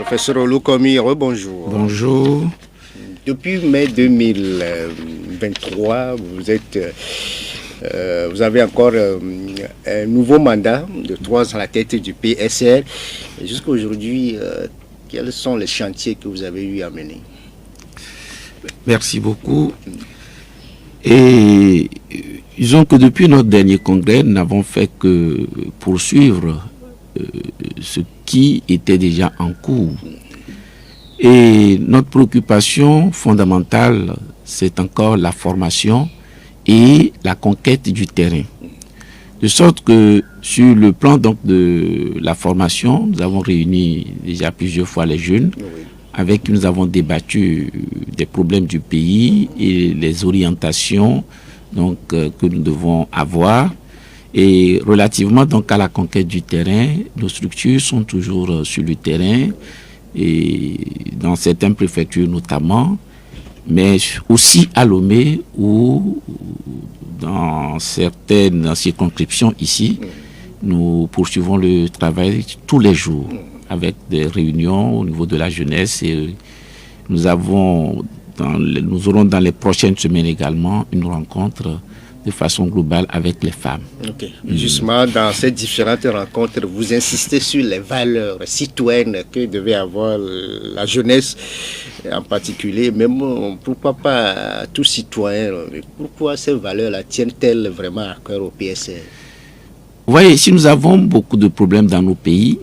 Professeur Olukomi, rebonjour. Bonjour. Depuis mai 2023, vous avez encore un nouveau mandat de 3 ans à la tête du PSR. Jusqu'à aujourd'hui, quels sont les chantiers que vous avez eu à mener? Merci beaucoup. Et disons que depuis notre dernier congrès, nous n'avons fait que poursuivre ce qui était déjà en cours. Et notre préoccupation fondamentale, c'est encore la formation et la conquête du terrain. De sorte que sur le plan donc de la formation, nous avons réuni déjà plusieurs fois les jeunes, avec qui nous avons débattu des problèmes du pays et les orientations donc, que nous devons avoir. Et relativement donc à la conquête du terrain, nos structures sont toujours sur le terrain, et dans certaines préfectures notamment, mais aussi à Lomé ou dans certaines circonscriptions ici, nous poursuivons le travail tous les jours avec des réunions au niveau de la jeunesse, et nous aurons dans les prochaines semaines également une rencontre de façon globale avec les femmes. Okay. Justement, dans ces différentes rencontres, vous insistez sur les valeurs citoyennes que devait avoir la jeunesse en particulier, même pourquoi pas tout citoyen. Pourquoi ces valeurs-là tiennent-elles vraiment à cœur au PSR? Vous voyez, si nous avons beaucoup de problèmes dans nos pays,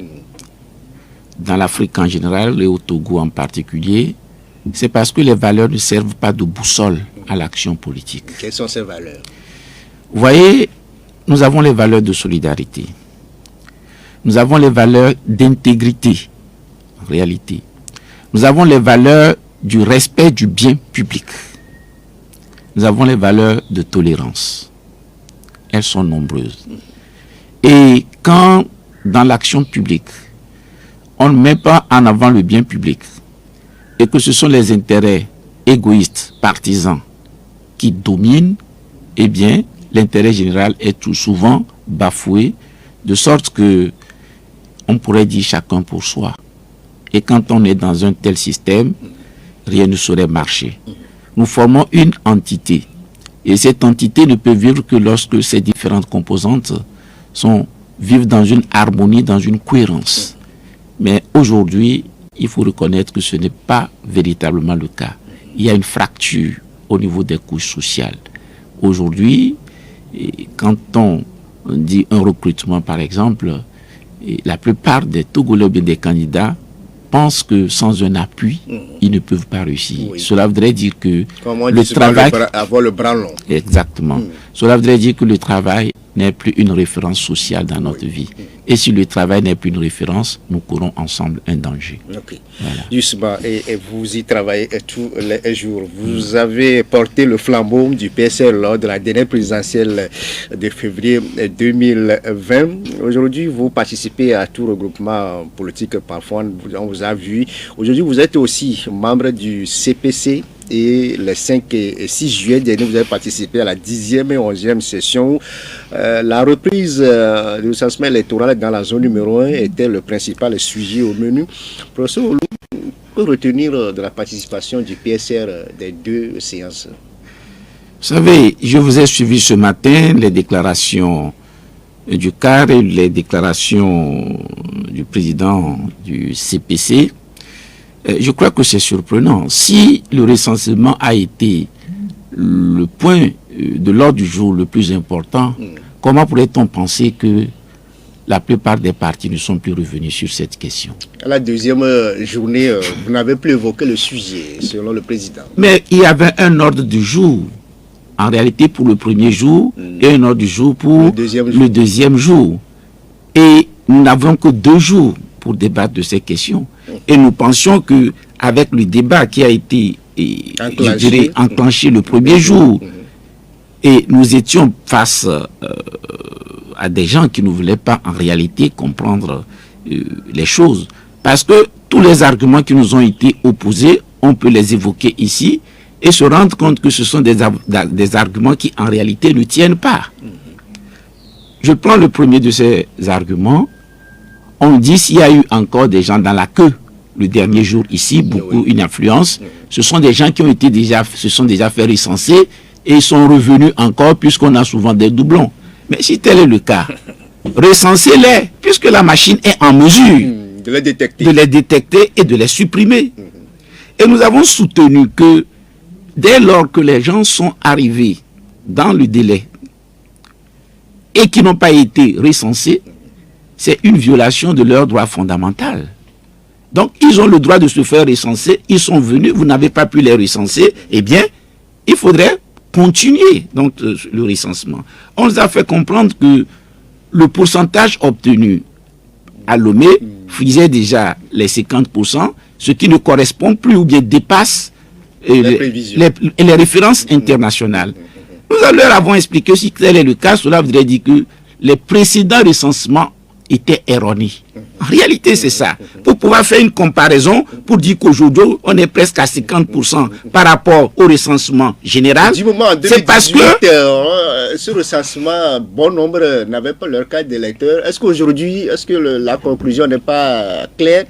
dans l'Afrique en général et au Togo en particulier, c'est parce que les valeurs ne servent pas de boussole à l'action politique. Quelles sont ces valeurs? Vous voyez, nous avons les valeurs de solidarité. Nous avons les valeurs d'intégrité, en réalité. Nous avons les valeurs du respect du bien public. Nous avons les valeurs de tolérance. Elles sont nombreuses. Et quand, dans l'action publique, on ne met pas en avant le bien public, et que ce sont les intérêts égoïstes, partisans, qui dominent, eh bien, l'intérêt général est tout souvent bafoué, de sorte que on pourrait dire chacun pour soi. Et quand on est dans un tel système, rien ne saurait marcher. Nous formons une entité. Et cette entité ne peut vivre que lorsque ces différentes composantes vivent dans une harmonie, dans une cohérence. Mais aujourd'hui, il faut reconnaître que ce n'est pas véritablement le cas. Il y a une fracture au niveau des couches sociales. Aujourd'hui, quand on dit un recrutement, par exemple, la plupart des Togolais ou bien des candidats pensent que sans un appui, ils ne peuvent pas réussir. Oui. Cela voudrait dire que le travail... avoir le bras long. Exactement. Cela voudrait dire que le travail n'est plus une référence sociale dans notre vie. Et si le travail n'est plus une référence, nous courons ensemble un danger. Okay. Voilà. Justement, et vous y travaillez tous les jours. Vous avez porté le flambeau du PSR lors de la dernière présidentielle de février 2020. Aujourd'hui, vous participez à tout regroupement politique. Parfois, on vous a vu. Aujourd'hui, vous êtes aussi membre du CPC. Et le 5 et 6 juillet dernier, vous avez participé à la 10e et 11e session. La reprise du recensement électoral dans la zone numéro 1 était le principal sujet au menu. Professeur Olou, que retenir de la participation du PSR des 2 séances? Vous savez, je vous ai suivi ce matin les déclarations du CAR et les déclarations du président du CPC. Je crois que c'est surprenant. Si le recensement a été le point de l'ordre du jour le plus important, comment pourrait-on penser que la plupart des partis ne sont plus revenus sur cette question? À la deuxième journée, vous n'avez plus évoqué le sujet, selon le président. Mais il y avait un ordre du jour, en réalité pour le premier jour, et un ordre du jour pour le deuxième jour. Et nous n'avons que 2 jours pour débattre de ces questions. Et nous pensions qu'avec le débat qui a été, je dirais, enclenché le premier jour, et nous étions face à des gens qui ne voulaient pas en réalité comprendre les choses. Parce que tous les arguments qui nous ont été opposés, on peut les évoquer ici et se rendre compte que ce sont des arguments qui en réalité ne tiennent pas. Je prends le premier de ces arguments. On dit s'il y a eu encore des gens dans la queue le dernier jour ici, beaucoup une influence. Ce sont des gens qui ont été se sont déjà fait recenser et sont revenus encore puisqu'on a souvent des doublons. Mais si tel est le cas, recensez-les puisque la machine est en mesure de les détecter et de les supprimer. Et nous avons soutenu que dès lors que les gens sont arrivés dans le délai et qui n'ont pas été recensés, c'est une violation de leur droit fondamental. Donc, ils ont le droit de se faire recenser, ils sont venus, vous n'avez pas pu les recenser, eh bien, il faudrait continuer donc, le recensement. On nous a fait comprendre que le pourcentage obtenu à Lomé faisait déjà les 50%, ce qui ne correspond plus ou bien dépasse les références internationales. Nous leur avons expliqué si tel est le cas, cela voudrait dire que les précédents recensements étaient erronés. En réalité, c'est ça. Pour pouvoir faire une comparaison, pour dire qu'aujourd'hui, on est presque à 50% par rapport au recensement général. C'est parce que ce recensement, bon nombre n'avaient pas leur carte d'électeur. Est-ce qu'aujourd'hui, la conclusion n'est pas claire?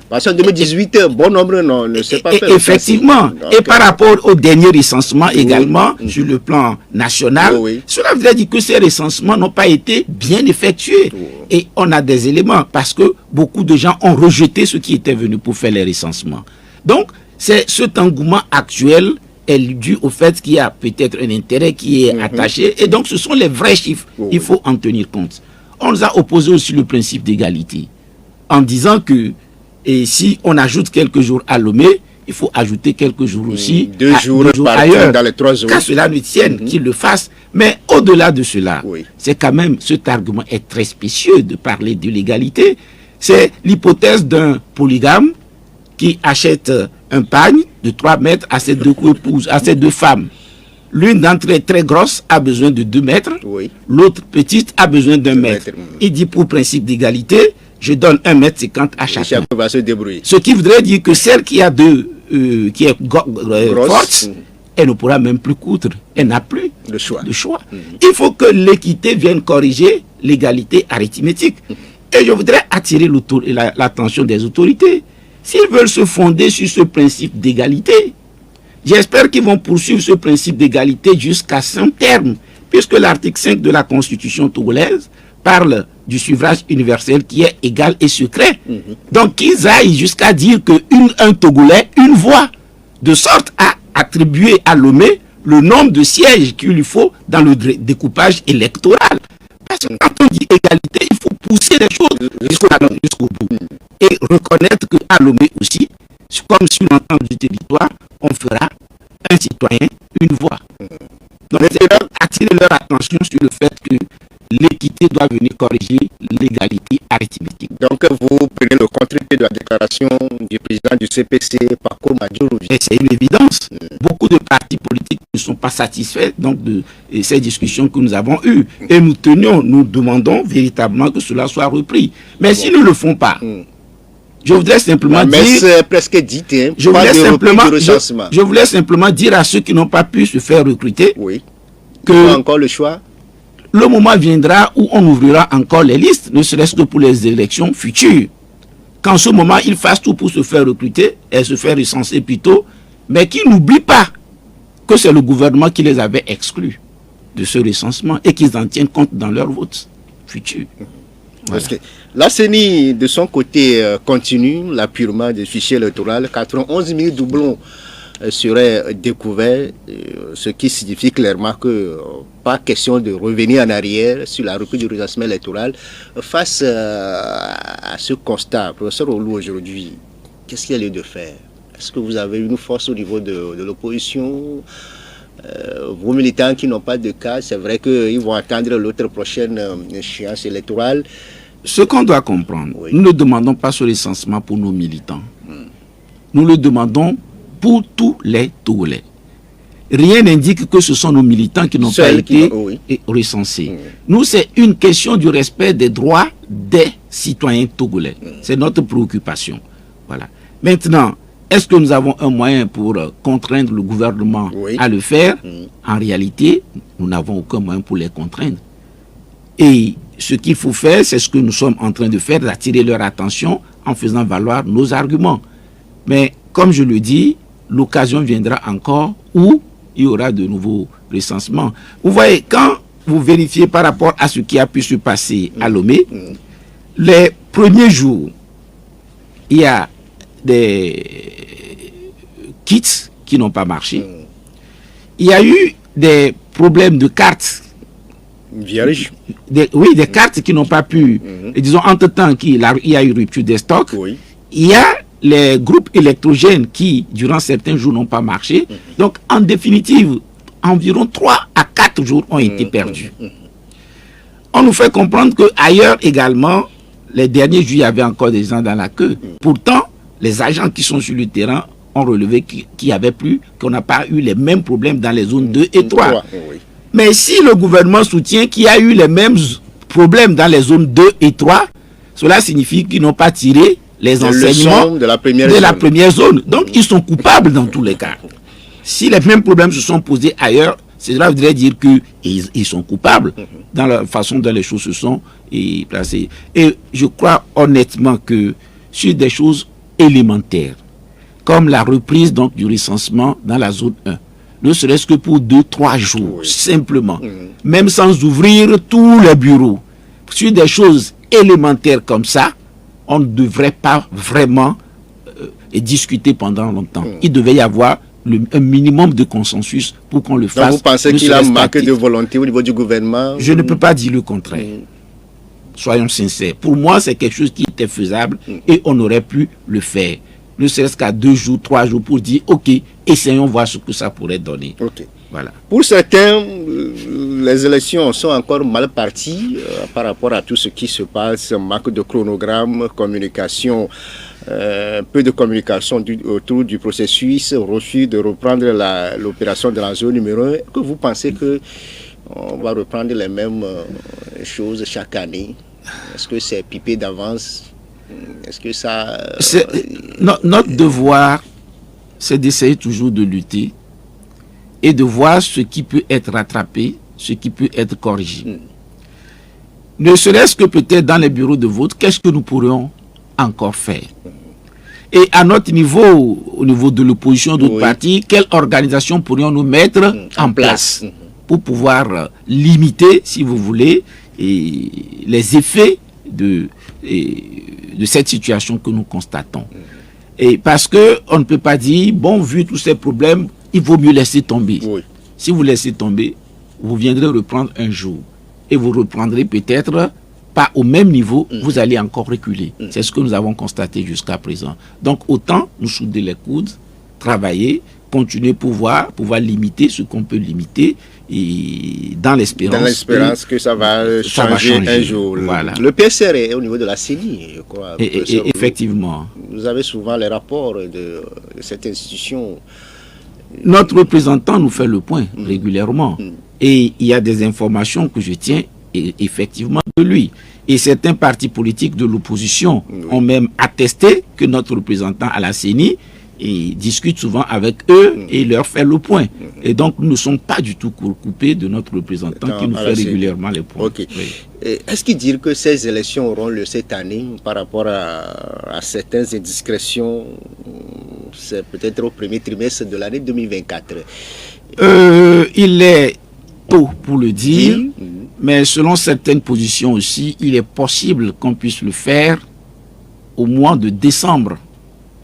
Parce qu'en 2018, bon nombre ne s'est pas fait. Effectivement. Donc, et par rapport au dernier recensement également, sur le plan national, cela veut dire que ces recensements n'ont pas été bien effectués. Et on a des éléments parce que beaucoup de gens ont rejeté ceux qui étaient venus pour faire les recensements. Donc, cet engouement actuel est dû au fait qu'il y a peut-être un intérêt qui est attaché. Et donc, ce sont les vrais chiffres. Il faut en tenir compte. On nous a opposé aussi le principe d'égalité en disant que et si on ajoute quelques jours à Lomé, il faut ajouter quelques jours aussi deux jours ailleurs, dans les 3 jours. Qu'à cela ne tienne, qu'ils le fassent. Mais au-delà de cela, c'est quand même, cet argument est très spécieux de parler de l'égalité. C'est l'hypothèse d'un polygame qui achète un pagne de 3 mètres à ses 2 épouses, à ses 2 femmes. L'une d'entre elles, très grosse, a besoin de 2 mètres. L'autre, petite, a besoin d'1 mètre. Il dit pour principe d'égalité, je donne 1,50 m à chacun. Va se débrouiller. Ce qui voudrait dire que celle qui a qui est forte, elle ne pourra même plus coudre. Elle n'a plus le choix. Il faut que l'équité vienne corriger l'égalité arithmétique. Et je voudrais attirer l'attention des autorités. S'ils veulent se fonder sur ce principe d'égalité, j'espère qu'ils vont poursuivre ce principe d'égalité jusqu'à son terme, puisque l'article 5 de la Constitution togolaise parle du suffrage universel qui est égal et secret. Donc qu'ils aillent jusqu'à dire qu'un Togolais, une voix, de sorte à attribuer à Lomé le nombre de sièges qu'il lui faut dans le découpage électoral. Parce que quand on dit égalité, il faut pousser les choses jusqu'au bout. Et reconnaître qu'à Lomé aussi, comme sur l'ensemble du territoire, on fera un citoyen, une voix. Donc c'est attirer leur attention sur le fait que l'équité doit venir corriger l'égalité arithmétique. Donc vous prenez le contre-pied de la déclaration du président du CPC, Paco Madjourou. Et c'est une évidence. Beaucoup de partis politiques ne sont pas satisfaits donc, de ces discussions que nous avons eues. Et nous demandons véritablement que cela soit repris. Mais s'ils ne le font pas, je voudrais simplement dire... c'est presque dit, hein, je voulais simplement dire à ceux qui n'ont pas pu se faire recruter que... encore le choix. Le moment viendra où on ouvrira encore les listes, ne serait-ce que pour les élections futures. Qu'en ce moment, ils fassent tout pour se faire recruter et se faire recenser plutôt, mais qu'ils n'oublient pas que c'est le gouvernement qui les avait exclus de ce recensement et qu'ils en tiennent compte dans leur vote futur. Voilà. La CENI, de son côté, continue l'appurement des fichiers électoraux. 91 000 doublons seraient découverts, ce qui signifie clairement que pas question de revenir en arrière sur la reprise du recensement électoral. Face à ce constat, professeur Oloun, aujourd'hui, qu'est-ce qu'il y a lieu de faire? Est-ce que vous avez une force au niveau de l'opposition? Vos militants qui n'ont pas de cas, c'est vrai qu'ils vont attendre l'autre prochaine échéance électorale. Ce qu'on doit comprendre, nous ne demandons pas ce recensement pour nos militants. Nous le demandons pour tous les Togolais. Rien n'indique que ce sont nos militants qui n'ont pas été recensés. Nous, c'est une question du respect des droits des citoyens togolais. C'est notre préoccupation. Voilà. Maintenant, est-ce que nous avons un moyen pour contraindre le gouvernement à le faire? En réalité, nous n'avons aucun moyen pour les contraindre. Et ce qu'il faut faire, c'est ce que nous sommes en train de faire, d'attirer leur attention en faisant valoir nos arguments. Mais comme je le dis, l'occasion viendra encore où il y aura de nouveaux recensements. Vous voyez, quand vous vérifiez par rapport à ce qui a pu se passer à Lomé, les premiers jours, il y a des kits qui n'ont pas marché. Il y a eu des problèmes de cartes. Vierge. Oui, des cartes qui n'ont pas pu. Et disons, entre-temps, il y a eu rupture des stocks. Oui. Il y a les groupes électrogènes qui, durant certains jours, n'ont pas marché. Donc, en définitive, environ 3 à 4 jours ont été perdus. On nous fait comprendre qu'ailleurs également, les derniers jours, il y avait encore des gens dans la queue. Pourtant, les agents qui sont sur le terrain ont relevé qu'il n'y avait plus, qu'on n'a pas eu les mêmes problèmes dans les zones 2 et 3. Oui. Mais si le gouvernement soutient qu'il y a eu les mêmes problèmes dans les zones 2 et 3, cela signifie qu'ils n'ont pas tiré les enseignements de la première zone. Donc, ils sont coupables dans tous les cas. Si les mêmes problèmes se sont posés ailleurs, cela voudrait dire qu'ils sont coupables dans la façon dont les choses se sont placées. Et je crois honnêtement que sur des choses élémentaires, comme la reprise donc, du recensement dans la zone 1, ne serait-ce que pour 2-3 jours, simplement, même sans ouvrir tous les bureaux, sur des choses élémentaires comme ça, on ne devrait pas vraiment discuter pendant longtemps. Il devait y avoir un minimum de consensus pour qu'on le fasse. Donc vous pensez qu'il a manqué de volonté au niveau du gouvernement? Je ne peux pas dire le contraire. Soyons sincères. Pour moi, c'est quelque chose qui était faisable et on aurait pu le faire. Ne serait-ce qu'à 2 jours, 3 jours pour dire, OK, essayons voir ce que ça pourrait donner. OK. Voilà. Pour certains, les élections sont encore mal parties par rapport à tout ce qui se passe, manque de chronogramme, communication, peu de communication autour du processus, refus de reprendre l'opération de la zone numéro 1. Est-ce que vous pensez qu'on va reprendre les mêmes choses chaque année? Est-ce que c'est pipé d'avance? Est-ce que ça... Notre devoir, c'est d'essayer toujours de lutter et de voir ce qui peut être rattrapé, ce qui peut être corrigé. Ne serait-ce que peut-être dans les bureaux de vote, qu'est-ce que nous pourrions encore faire? Et à notre niveau, au niveau de l'opposition d'autres partis, quelle organisation pourrions-nous mettre en place pour pouvoir limiter, si vous voulez, les effets de cette situation que nous constatons? Et parce qu'on ne peut pas dire, bon, vu tous ces problèmes, il vaut mieux laisser tomber. Si vous laissez tomber, vous viendrez reprendre un jour. Et vous reprendrez peut-être pas au même niveau, vous allez encore reculer. C'est ce que nous avons constaté jusqu'à présent. Donc autant nous souder les coudes, travailler, continuer pouvoir limiter ce qu'on peut limiter, et dans l'espérance que ça va changer un jour. Voilà. Le PSR est au niveau de la CENI, je crois. Et effectivement. Vous avez souvent les rapports de cette institution. Notre représentant nous fait le point régulièrement. Et il y a des informations que je tiens effectivement de lui. Et certains partis politiques de l'opposition ont même attesté que notre représentant à la CENI discute souvent avec eux et leur fait le point. Et donc, nous ne sommes pas du tout coupés de notre représentant qui nous fait régulièrement les points. Okay. Oui. Est-ce qu'il dit que ces élections auront lieu cette année par rapport à certaines indiscrétions? C'est peut-être au premier trimestre de l'année 2024. Il est tôt pour le dire, mais selon certaines positions aussi, il est possible qu'on puisse le faire au mois de décembre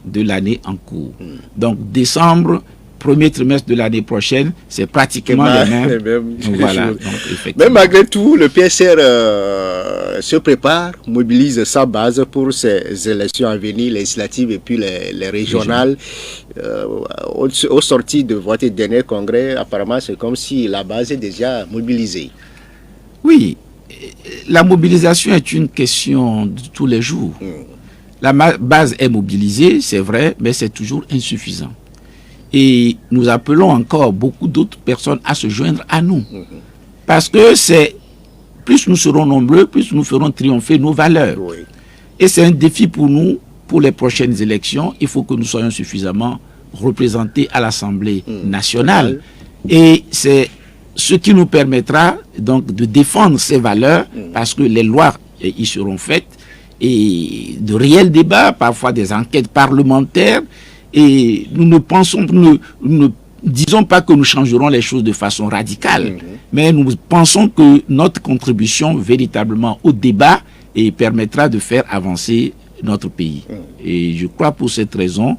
de l'année en cours. Donc décembre, premier trimestre de l'année prochaine, c'est pratiquement les mêmes. Voilà. Donc, mais malgré tout, le PSR se prépare, mobilise sa base pour ces élections à venir, législatives et puis les régionales. Au sorti de votre dernier congrès, apparemment, c'est comme si la base est déjà mobilisée. Oui, la mobilisation est une question de tous les jours. La base est mobilisée, c'est vrai, mais c'est toujours insuffisant. Et nous appelons encore beaucoup d'autres personnes à se joindre à nous. Parce que plus nous serons nombreux, plus nous ferons triompher nos valeurs. Et c'est un défi pour nous, pour les prochaines élections. Il faut que nous soyons suffisamment représentés à l'Assemblée nationale. Et c'est ce qui nous permettra donc de défendre ces valeurs, parce que les lois y seront faites. et de réels débats, parfois des enquêtes parlementaires, et nous ne disons pas que nous changerons les choses de façon radicale, mais nous pensons que notre contribution véritablement au débat et permettra de faire avancer notre pays. Et je crois pour cette raison,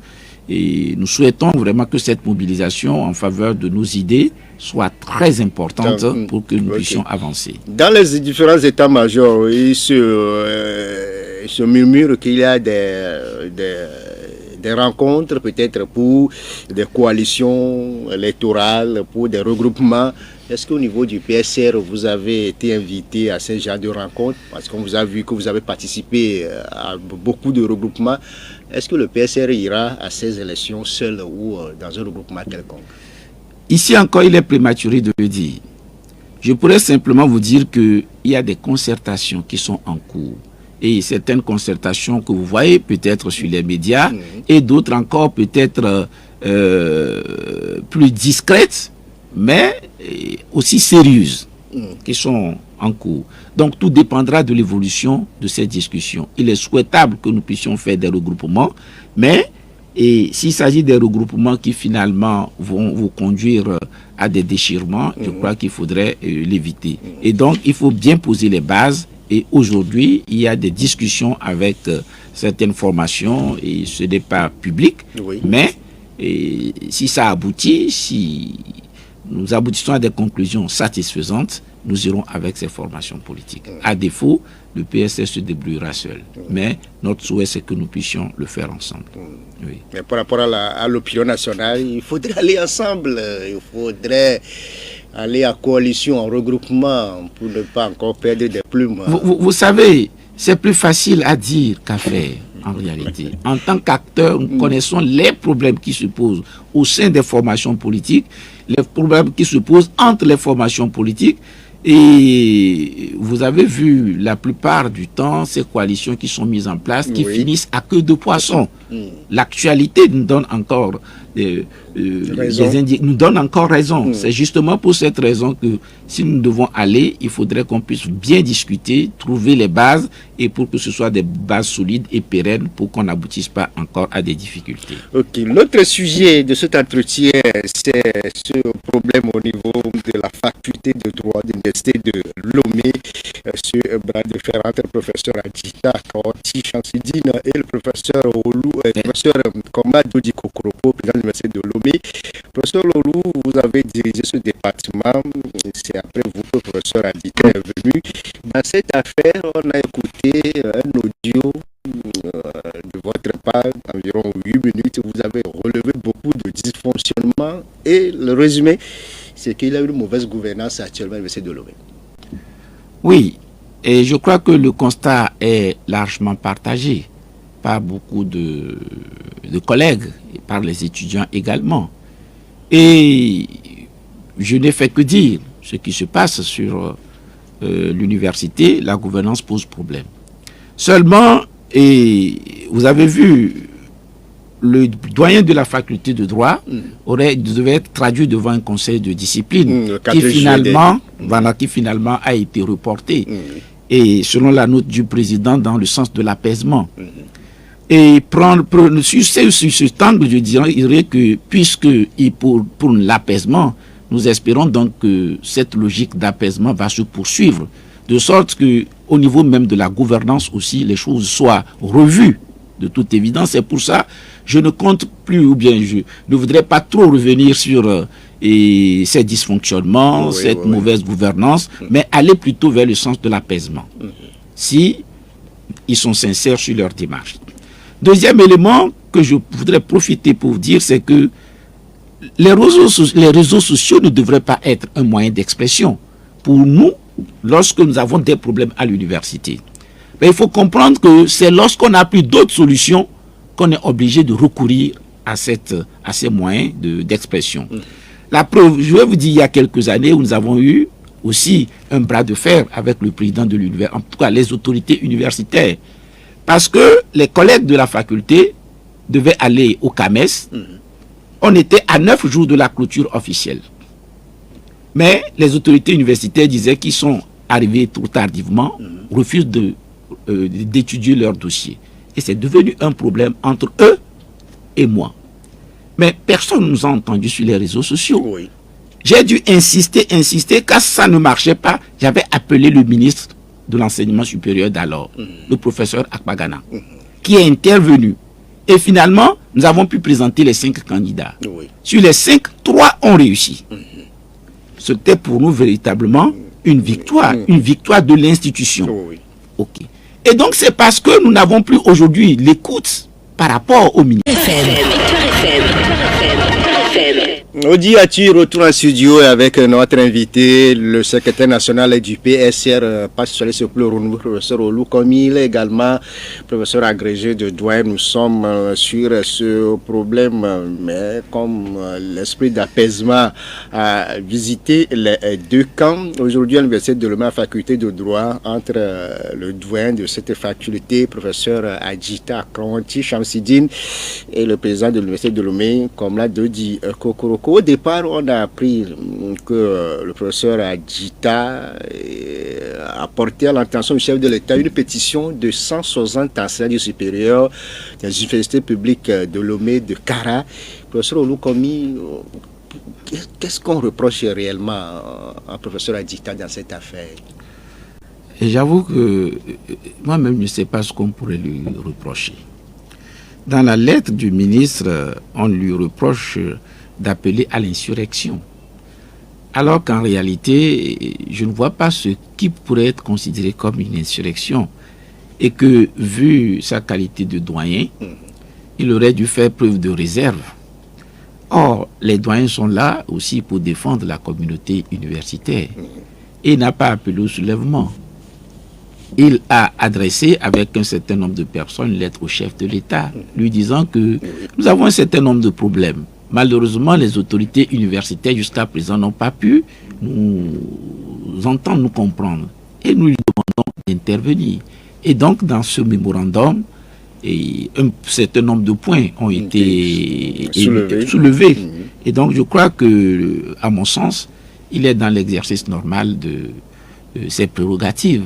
et nous souhaitons vraiment que cette mobilisation en faveur de nos idées soit très importante pour que nous puissions avancer. Dans les différents états-majors, il se murmure qu'il y a des rencontres peut-être pour des coalitions électorales, pour des regroupements. Est-ce qu'au niveau du PSR, vous avez été invité à ce genre de rencontres? Parce qu'on vous a vu que vous avez participé à beaucoup de regroupements. Est-ce que le PSR ira à ces élections seul ou dans un regroupement quelconque? Ici encore, il est prématuré de le dire. Je pourrais simplement vous dire qu'il y a des concertations qui sont en cours. Et certaines concertations que vous voyez peut-être sur les médias et d'autres encore peut-être plus discrètes, mais aussi sérieuses, qui sont en cours. Donc tout dépendra de l'évolution de ces discussions. Il est souhaitable que nous puissions faire des regroupements, mais s'il s'agit des regroupements qui finalement vont vous conduire à des déchirements, je crois qu'il faudrait l'éviter. Et donc il faut bien poser les bases. Et aujourd'hui, il y a des discussions avec certaines formations et ce n'est pas public, mais si ça aboutit, si nous aboutissons à des conclusions satisfaisantes, nous irons avec ces formations politiques. À défaut, le PSR se débrouillera seul. Mais notre souhait, c'est que nous puissions le faire ensemble. Oui. Mais par rapport à l'opinion nationale, il faudrait aller ensemble. Il faudrait aller en coalition, en regroupement, pour ne pas encore perdre des plumes. Vous savez, c'est plus facile à dire qu'à faire, en réalité. En tant qu'acteurs, nous connaissons les problèmes qui se posent au sein des formations politiques, les problèmes qui se posent entre les formations politiques. Et vous avez vu la plupart du temps ces coalitions qui sont mises en place qui finissent à queue de poisson. L'actualité nous donne encore nous donne encore raison. C'est justement pour cette raison que si nous devons aller, il faudrait qu'on puisse bien discuter, trouver les bases et pour que ce soit des bases solides et pérennes pour qu'on n'aboutisse pas encore à des difficultés. Ok. L'autre sujet de cet entretien, c'est ce problème au niveau de la faculté de droit de l'Université de Lomé, ce bras de fer entre le professeur Adjita Kaoti Chansidine et le professeur Olou, professeur Komadou Dikokoropo, président de l'Université de Lomé. Professeur Olou, vous avez dirigé ce département, c'est après vous que le professeur Adjita est venu. Dans cette affaire, on a écouté un audio de votre part, environ 8 minutes, vous avez relevé beaucoup de dysfonctionnements et le résumé, c'est qu'il y a une mauvaise gouvernance actuellement à l'Université de Lomé. Oui, et je crois que le constat est largement partagé par beaucoup de collègues et par les étudiants également. Et je n'ai fait que dire ce qui se passe sur l'université, la gouvernance pose problème. Seulement, et vous avez vu, le doyen de la faculté de droit devait être traduit devant un conseil de discipline qui finalement a été reporté. Et selon la note du président, dans le sens de l'apaisement. Et sur ce angle, je dirais que puisque pour l'apaisement, nous espérons donc que cette logique d'apaisement va se poursuivre, de sorte que au niveau même de la gouvernance aussi, les choses soient revues. De toute évidence, c'est pour ça je ne compte plus, ou bien je ne voudrais pas trop revenir sur ces dysfonctionnements, cette mauvaise gouvernance, mais aller plutôt vers le sens de l'apaisement, si ils sont sincères sur leur démarche. Deuxième élément que je voudrais profiter pour dire, c'est que les réseaux sociaux ne devraient pas être un moyen d'expression pour nous lorsque nous avons des problèmes à l'université. Mais il faut comprendre que c'est lorsqu'on n'a plus d'autres solutions qu'on est obligé de recourir à ces moyens d'expression. La preuve, je vais vous dire, il y a quelques années, où nous avons eu aussi un bras de fer avec le président de l'université, en tout cas les autorités universitaires, parce que les collègues de la faculté devaient aller au CAMES. On était à 9 jours de la clôture officielle. Mais les autorités universitaires disaient qu'ils sont arrivés trop tardivement, refusent de d'étudier leur dossier. Et c'est devenu un problème entre eux et moi. Mais personne ne nous a entendus sur les réseaux sociaux. Oui. J'ai dû insister. Quand ça ne marchait pas, j'avais appelé le ministre de l'enseignement supérieur d'alors, le professeur Akpagana, qui est intervenu. Et finalement, nous avons pu présenter les 5 candidats. Oui. Sur les 5, 3 ont réussi. C'était pour nous véritablement une victoire de l'institution. Oui. Ok. Et donc c'est parce que nous n'avons plus aujourd'hui l'écoute par rapport au ministre. Odi Atu retourne en studio avec notre invité, le secrétaire national du PSR, pas sur le renouveau, professeur Olou, comme il est également professeur agrégé de droit. Nous sommes sur ce problème, mais comme l'esprit d'apaisement a visité les 2 camps. Aujourd'hui, à l'Université de Lomé, faculté de droit, entre le doyen de cette faculté, professeur Adjita Kronti Chamsidine, et le président de l'Université de Lomé, comme l'a dit Kokoroko. Au départ, on a appris que le professeur Adjita a porté à l'attention du chef de l'État une pétition de 160 enseignants supérieurs des universités publiques de Lomé, de Kara. Professeur Olukomi, qu'est-ce qu'on reproche réellement à professeur Adjita dans cette affaire? Et j'avoue que moi-même, je ne sais pas ce qu'on pourrait lui reprocher. Dans la lettre du ministre, on lui reproche d'appeler à l'insurrection. Alors qu'en réalité, je ne vois pas ce qui pourrait être considéré comme une insurrection. Et que, vu sa qualité de doyen, il aurait dû faire preuve de réserve. Or, les doyens sont là aussi pour défendre la communauté universitaire. Et il n'a pas appelé au soulèvement. Il a adressé avec un certain nombre de personnes une lettre au chef de l'État, lui disant que nous avons un certain nombre de problèmes. Malheureusement, les autorités universitaires jusqu'à présent n'ont pas pu nous entendre, nous comprendre. Et nous lui demandons d'intervenir. Et donc, dans ce mémorandum, un certain nombre de points ont été soulevés. Et donc, je crois que, à mon sens, il est dans l'exercice normal de ses prérogatives.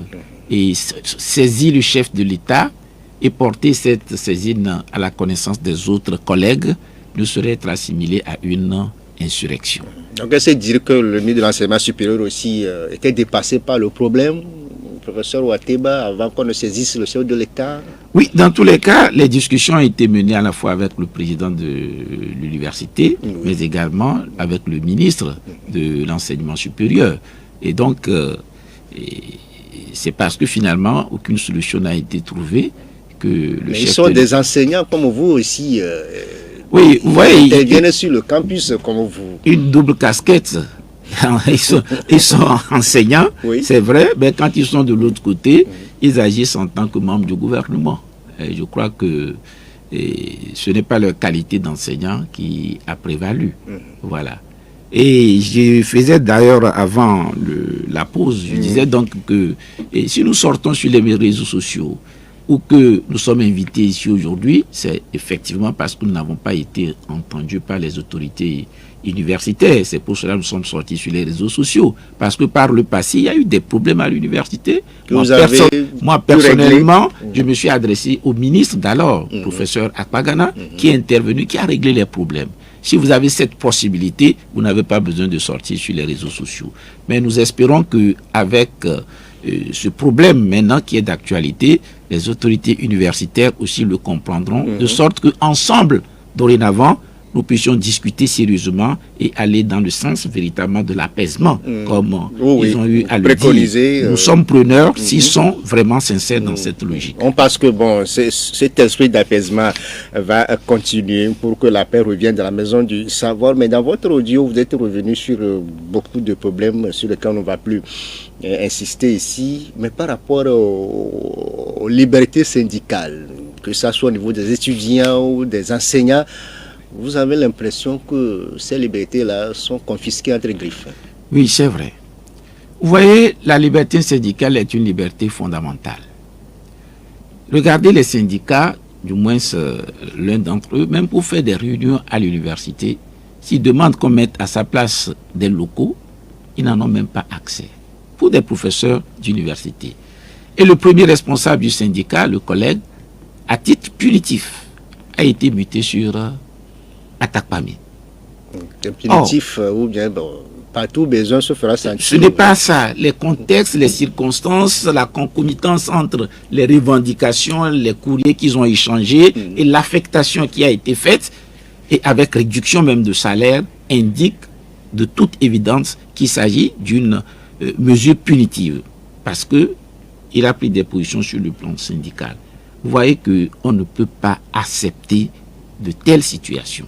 Et saisir le chef de l'État et porter cette saisine à la connaissance des autres collègues ne serait être assimilé à une insurrection. Donc, c'est dire que le ministre de l'enseignement supérieur aussi était dépassé par le problème, professeur Ouatteba, avant qu'on ne saisisse le chef de l'État? Oui, dans tous les cas, les discussions ont été menées à la fois avec le président de l'université, mais également avec le ministre de l'enseignement supérieur. Et donc, c'est parce que finalement, aucune solution n'a été trouvée que le mais chef... Ils sont des enseignants comme vous aussi. Oui, vous voyez... Ils viennent sur le campus comme vous. Une double casquette. Ils sont enseignants, oui. C'est vrai, mais quand ils sont de l'autre côté, ils agissent en tant que membres du gouvernement. Et je crois que ce n'est pas leur qualité d'enseignant qui a prévalu. Voilà. Et je faisais d'ailleurs avant la pause, je disais donc que si nous sortons sur les réseaux sociaux ou que nous sommes invités ici aujourd'hui, c'est effectivement parce que nous n'avons pas été entendus par les autorités universitaires. C'est pour cela que nous sommes sortis sur les réseaux sociaux. Parce que par le passé, il y a eu des problèmes à l'université. Moi, personnellement, je me suis adressé au ministre d'alors, professeur Akpagana, qui est intervenu, qui a réglé les problèmes. Si vous avez cette possibilité, vous n'avez pas besoin de sortir sur les réseaux sociaux. Mais nous espérons qu'avec ce problème maintenant qui est d'actualité, les autorités universitaires aussi le comprendront, de sorte qu'ensemble, dorénavant, nous puissions discuter sérieusement et aller dans le sens véritablement de l'apaisement, comme ils ont eu à le dire. Nous sommes preneurs s'ils sont vraiment sincères dans cette logique. On pense que bon, cet esprit d'apaisement va continuer pour que la paix revienne dans la maison du savoir. Mais dans votre audio, vous êtes revenu sur beaucoup de problèmes sur lesquels on ne va plus insister ici. Mais par rapport aux libertés syndicales, que ce soit au niveau des étudiants ou des enseignants, vous avez l'impression que ces libertés-là sont confisquées entre griffes. Oui, c'est vrai. Vous voyez, la liberté syndicale est une liberté fondamentale. Regardez les syndicats, du moins l'un d'entre eux, même pour faire des réunions à l'université, s'ils demandent qu'on mette à sa place des locaux, ils n'en ont même pas accès. Pour des professeurs d'université. Et le premier responsable du syndicat, le collègue, à titre punitif, a été muté sur Atakpami. Punitif ou bien partout besoin se fera sentir. Ce n'est pas ça. Les contextes, les circonstances, la concomitance entre les revendications, les courriers qu'ils ont échangés et l'affectation qui a été faite, et avec réduction même de salaire, indique de toute évidence qu'il s'agit d'une mesure punitive. Parce que il a pris des positions sur le plan syndical. Vous voyez qu'on ne peut pas accepter de telles situations.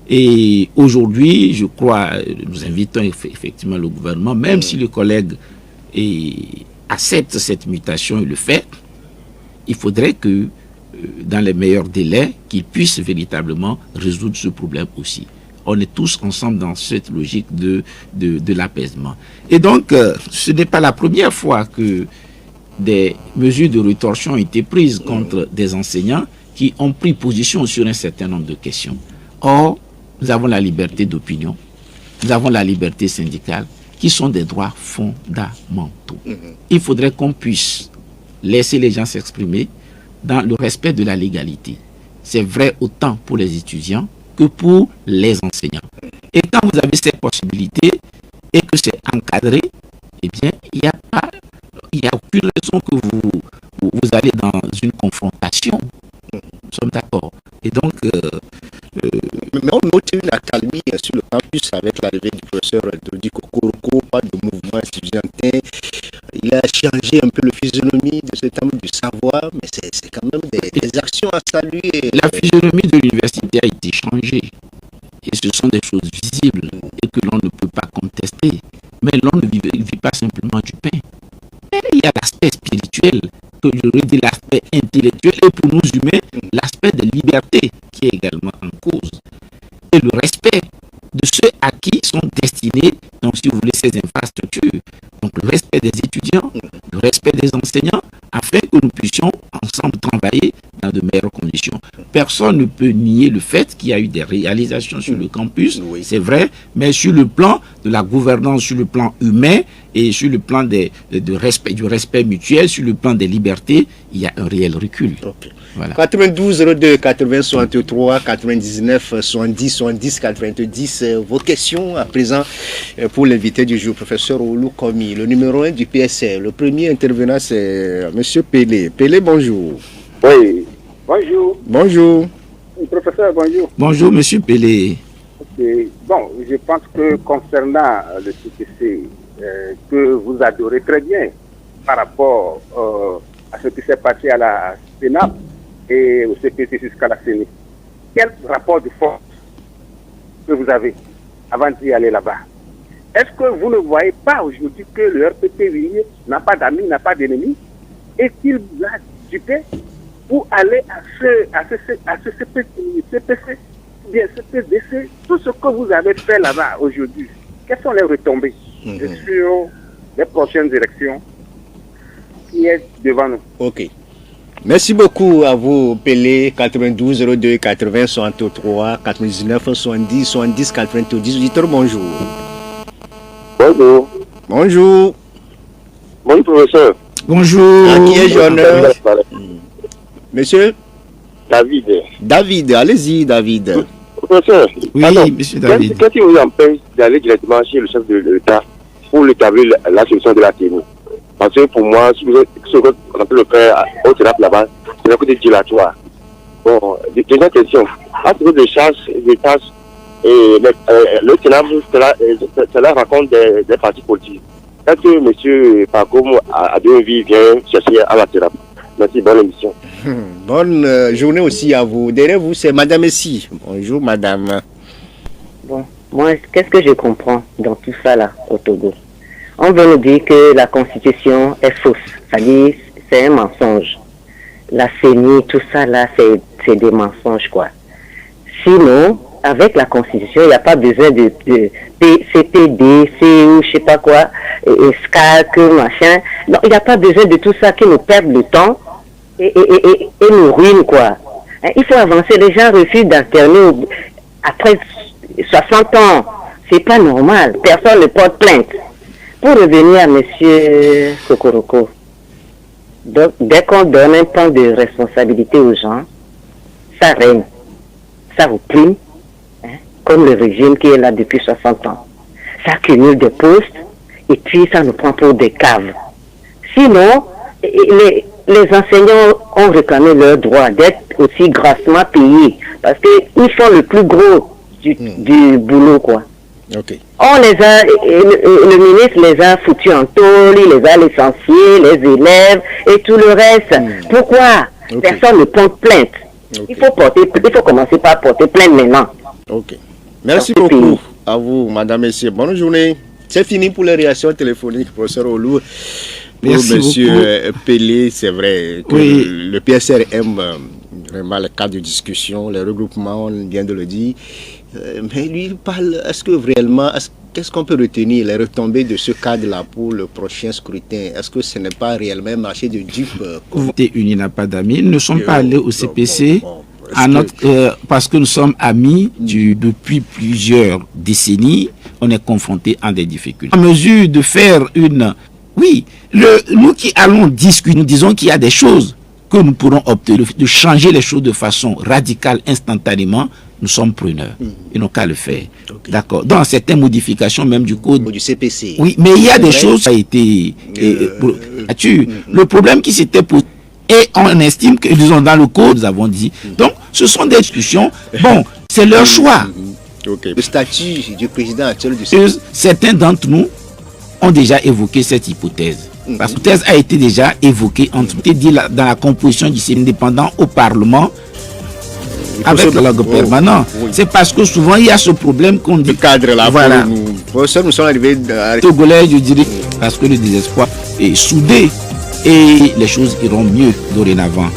Et aujourd'hui, je crois, nous invitons effectivement le gouvernement, même si le collègue accepte cette mutation et le fait, il faudrait que, dans les meilleurs délais, qu'il puisse véritablement résoudre ce problème aussi. On est tous ensemble dans cette logique de l'apaisement. Et donc, ce n'est pas la première fois que des mesures de rétorsion ont été prises contre des enseignants qui ont pris position sur un certain nombre de questions. Or, nous avons la liberté d'opinion, nous avons la liberté syndicale, qui sont des droits fondamentaux. Il faudrait qu'on puisse laisser les gens s'exprimer dans le respect de la légalité. C'est vrai autant pour les étudiants que pour les enseignants. Et quand vous avez cette possibilité et que c'est encadré, eh bien, il n'y a aucune raison que vous allez dans une confrontation. Nous sommes d'accord. Et donc, mais on note une accalmie sur le campus avec l'arrivée du professeur Dodi Kokoroko, pas de mouvement étudiantin. Il a changé un peu la physionomie de ce temple du savoir, mais c'est quand même des actions à saluer. La physionomie de l'université a été changée. Et ce sont des choses visibles et que l'on ne peut pas contester. Mais l'on ne vit pas simplement du pain. Mais il y a l'aspect spirituel, que j'aurais dit l'aspect intellectuel, et pour nous humains, l'aspect de liberté qui est également en cause. Et le respect de ceux à qui sont destinés, donc si vous voulez, ces infrastructures. Donc le respect des étudiants, le respect des enseignants, afin que nous puissions ensemble travailler dans de meilleures conditions. Personne ne peut nier le fait qu'il y a eu des réalisations sur le campus, c'est vrai, mais sur le plan de la gouvernance, sur le plan humain et sur le plan du respect mutuel, sur le plan des libertés, il y a un réel recul. Okay. Voilà. 92 02 80 63 99 70 70 90. Vos questions à présent pour l'invité du jour, professeur Oulou Komi, le numéro 1 du PSR. Le premier intervenant, c'est M. Pelé. Pelé, bonjour. Oui, bonjour. Bonjour. Professeur, bonjour. Bonjour, M. Pelé. Okay. Bon, je pense que concernant le CPC, que vous adorez très bien par rapport à ce qui s'est passé à la Sénat et au CPC jusqu'à la CENI, quel rapport de force que vous avez avant d'y aller là-bas? Est-ce que vous ne voyez pas aujourd'hui que le RPP n'a pas d'amis, n'a pas d'ennemis, et qu'il vous a dupé pour aller à ce CPC, bien CPDC, tout ce que vous avez fait là-bas aujourd'hui, quelles sont les retombées sur les prochaines élections qui est devant nous? Ok. Merci beaucoup à vous, Pelé. 92 02 80 63 99 70 70 90. Auditeur, bonjour. Bonjour. Bonjour. Bonjour, professeur. Bonjour. À qui est honneur? Monsieur David, allez-y, David. Professeur, Oui, monsieur David. qu'est-ce qui vous empêche d'aller directement chez le chef de l'État pour établir la solution de la TNI? Parce que pour moi, ce qu'on peut le faire au Sénat là-bas, c'est un côté dilatoire. Bon, déjà question. À propos des tâches, et le Sénat, cela raconte des partis politiques. Est-ce que M. Pagoum a bien envie vient chercher à la thérapie? Merci, bonne émission. Bonne journée aussi à vous. Derrière vous, c'est Madame Essi. Bonjour, Madame. Bon, moi, qu'est-ce que je comprends dans tout ça là, au Togo? On veut nous dire que la Constitution est fausse. C'est-à-dire, c'est un mensonge. La CENI, tout ça là, c'est des mensonges, quoi. Sinon, avec la Constitution, il n'y a pas besoin de CPD, ou je sais pas quoi, SCAC, machin. Non, il n'y a pas besoin de tout ça qui nous perd le temps et nous ruine, quoi. Il faut avancer. Les gens refusent d'interner après 60 ans. C'est pas normal. Personne ne porte plainte. Pour revenir à M. Kokoroko, Donc, dès qu'on donne un temps de responsabilité aux gens, ça règne, ça vous prime, hein, comme le régime qui est là depuis 60 ans. Ça accumule des postes et puis ça nous prend pour des caves. Sinon, les enseignants ont réclamé leur droit d'être aussi grassement payés parce qu'ils font le plus gros du boulot, quoi. Ok. On les a, le ministre les a foutus en tôle, il les a licenciés, les élèves et tout le reste. Pourquoi personne ne porte plainte? Il faut commencer par porter plainte maintenant. Ok. Merci beaucoup à vous, madame, messieurs. Bonne journée. C'est fini pour les réactions téléphoniques, professeur Olou. Pour monsieur Pelé, c'est vrai que le PSR aime vraiment le cadre de discussion, les regroupements, on vient de le dire. Mais lui, il parle, est-ce que réellement, qu'est-ce qu'on peut retenir, les retombées de ce cadre-là pour le prochain scrutin? Est-ce que ce n'est pas réellement un marché de dupes? Uni n'a pas d'amis. Ils ne sont pas allés au CPC parce que nous sommes amis depuis plusieurs décennies. On est confrontés à des difficultés. En mesure de faire une... Oui, nous qui allons discuter, nous disons qu'il y a des choses que nous pourrons obtenir, de changer les choses de façon radicale, instantanément. Nous sommes preneurs. Ils n'ont qu'à le faire. Okay. D'accord. Dans certaines modifications même du code. Du CPC. Oui, mais il y a des choses qui ont été... le problème qui s'était posé, et on estime que, disons, dans le code, nous avons dit. Donc, ce sont des discussions. Bon, c'est leur choix. Okay. Le statut du président actuel du CPC. Certains d'entre nous ont déjà évoqué cette hypothèse. Parce que l'hypothèse a été déjà évoquée dans la composition du CPC indépendant au Parlement. Avec le dialogue permanent. C'est parce que souvent il y a ce problème qu'on dit. Le cadre là, voilà. Nous sommes arrivés à... Togolais, je dirais, parce que le désespoir est soudé et les choses iront mieux dorénavant.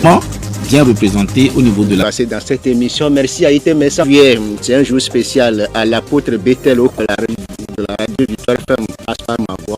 Bien représenté au niveau de la... Dans cette émission, merci à Ité Messa. C'est un jour spécial à l'apôtre Bethel, la radio Victoire FM passe par ma voix.